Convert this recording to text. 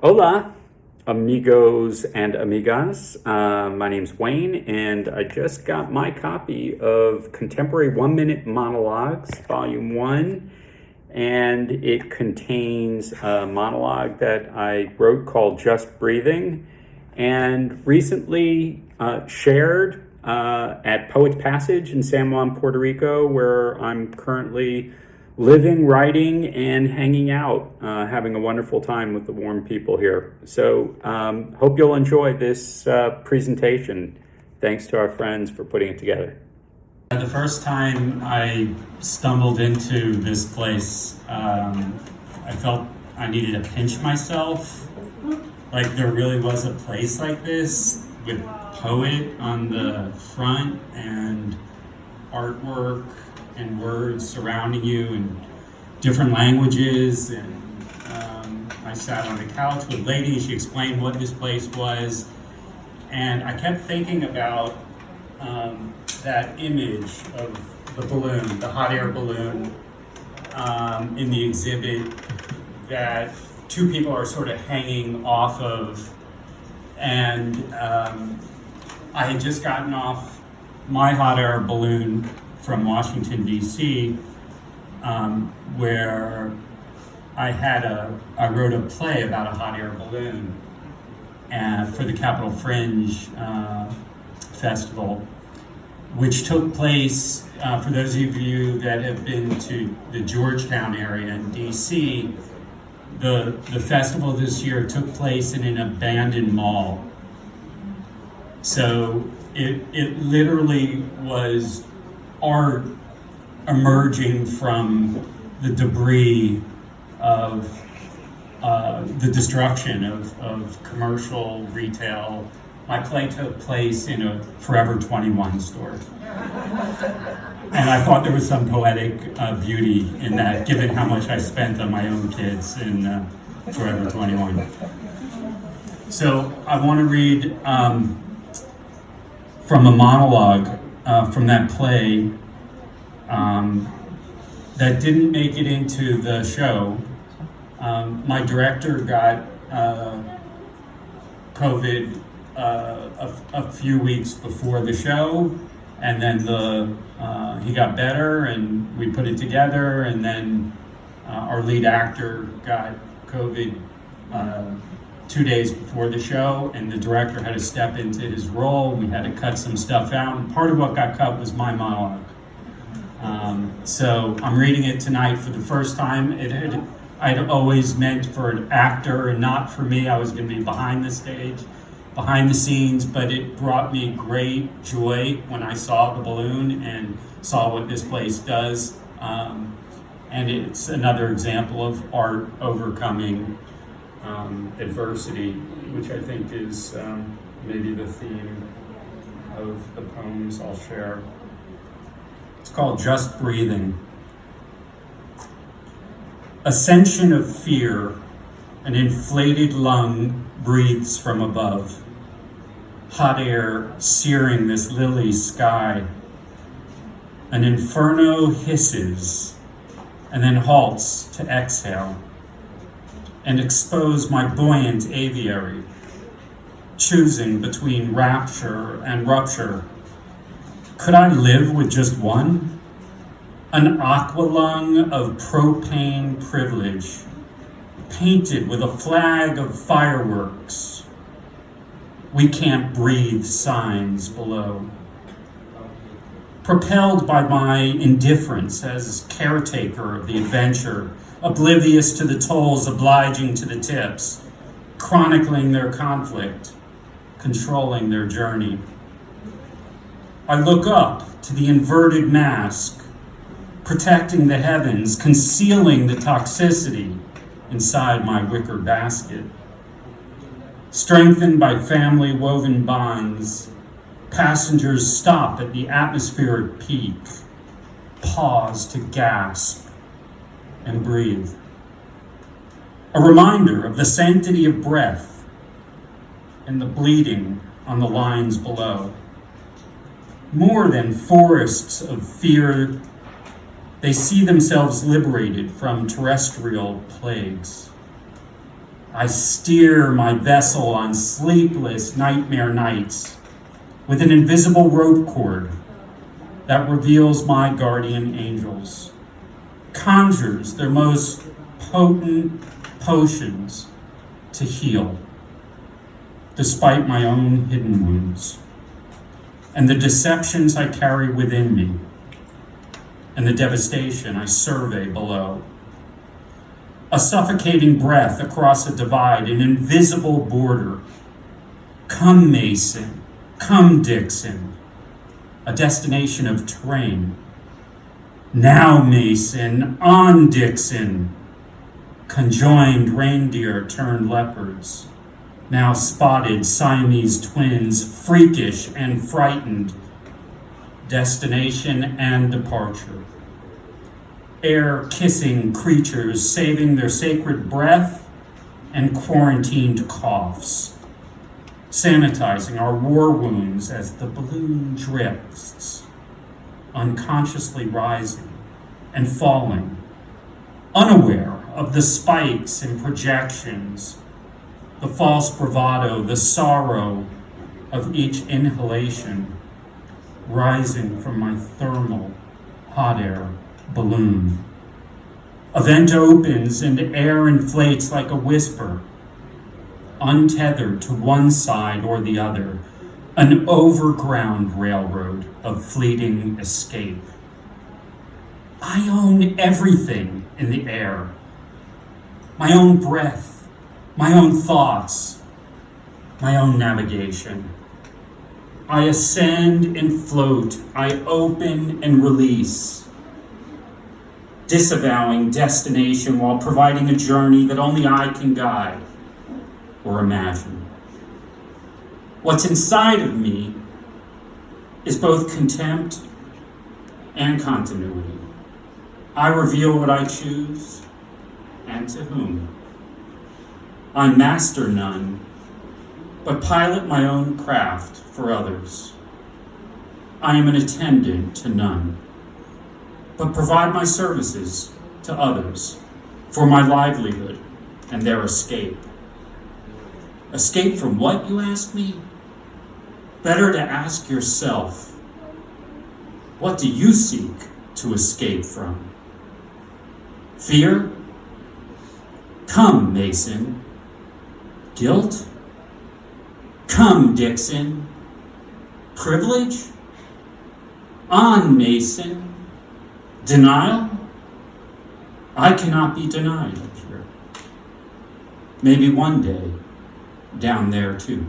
Hola, amigos and amigas. My name's Wayne, and I just got my copy of Contemporary 1-Minute Monologues, Volume 1, and it contains a monologue that I wrote called Just Breathing, and recently shared at Poets Passage in San Juan, Puerto Rico, where I'm currently living, writing, and hanging out, having a wonderful time with the warm people here. So hope you'll enjoy this presentation. Thanks to our friends for putting it together. The first time I stumbled into this place, I felt I needed to pinch myself. Like there really was a place like this with poet on the front and artwork and words surrounding you in different languages. And I sat on the couch with a lady. She explained what this place was, and I kept thinking about that image of the balloon, the hot air balloon in the exhibit that two people are sort of hanging off of. And I had just gotten off my hot air balloon from Washington, D.C., where I wrote a play about a hot air balloon for the Capitol Fringe Festival, which took place, for those of you that have been to the Georgetown area in D.C., the festival this year took place in an abandoned mall. So it literally was art emerging from the debris of the destruction of commercial retail. My play took place in a Forever 21 store. And I thought there was some poetic beauty in that, given how much I spent on my own kids in Forever 21. So I want to read from a monologue from that play that didn't make it into the show. My director got COVID a few weeks before the show, and then he got better and we put it together, and then our lead actor got COVID 2 days before the show, and the director had to step into his role. We had to cut some stuff out, and part of what got cut was my monologue. So I'm reading it tonight for the first time. I'd always meant for an actor and not for me. I was going to be behind the stage, behind the scenes, but it brought me great joy when I saw the balloon and saw what this place does. And it's another example of art overcoming adversity, which I think is maybe the theme of the poems I'll share. It's called Just Breathing. Ascension of fear, an inflated lung breathes from above. Hot air searing this lily sky. An inferno hisses and then halts to exhale and expose my buoyant aviary, choosing between rapture and rupture. Could I live with just one? An aqualung of propane privilege, painted with a flag of fireworks. We can't breathe signs below. Propelled by my indifference as caretaker of the adventure, oblivious to the tolls, obliging to the tips, chronicling their conflict, controlling their journey. I look up to the inverted mask, protecting the heavens, concealing the toxicity inside my wicker basket. Strengthened by family woven bonds, passengers stop at the atmospheric peak, pause to gasp and breathe. A reminder of the sanctity of breath and the bleeding on the lines below. More than forests of fear, they see themselves liberated from terrestrial plagues. I steer my vessel on sleepless nightmare nights with an invisible rope cord that reveals my guardian angels, conjures their most potent potions to heal, despite my own hidden wounds, and the deceptions I carry within me, and the devastation I survey below. A suffocating breath across a divide, an invisible border. Come, Mason, come, Dixon, a destination of terrain. Now, Mason, on, Dixon, conjoined reindeer turned leopards, now spotted Siamese twins, freakish and frightened, destination and departure. Air-kissing creatures saving their sacred breath and quarantined coughs, sanitizing our war wounds as the balloon drifts, unconsciously rising and falling, unaware of the spikes and projections, the false bravado, the sorrow of each inhalation, rising from my thermal hot air balloon. A vent opens and air inflates like a whisper, untethered to one side or the other, an overground railroad of fleeting escape. I own everything in the air, my own breath, my own thoughts, my own navigation. I ascend and float, I open and release, disavowing destination while providing a journey that only I can guide or imagine. What's inside of me is both contempt and continuity. I reveal what I choose and to whom. I master none, but pilot my own craft for others. I am an attendant to none, but provide my services to others for my livelihood and their escape. Escape from what, you ask me? Better to ask yourself, what do you seek to escape from? Fear? Come, Mason. Guilt? Come, Dixon. Privilege? On, Mason. Denial? I cannot be denied up here. Maybe one day, down there too.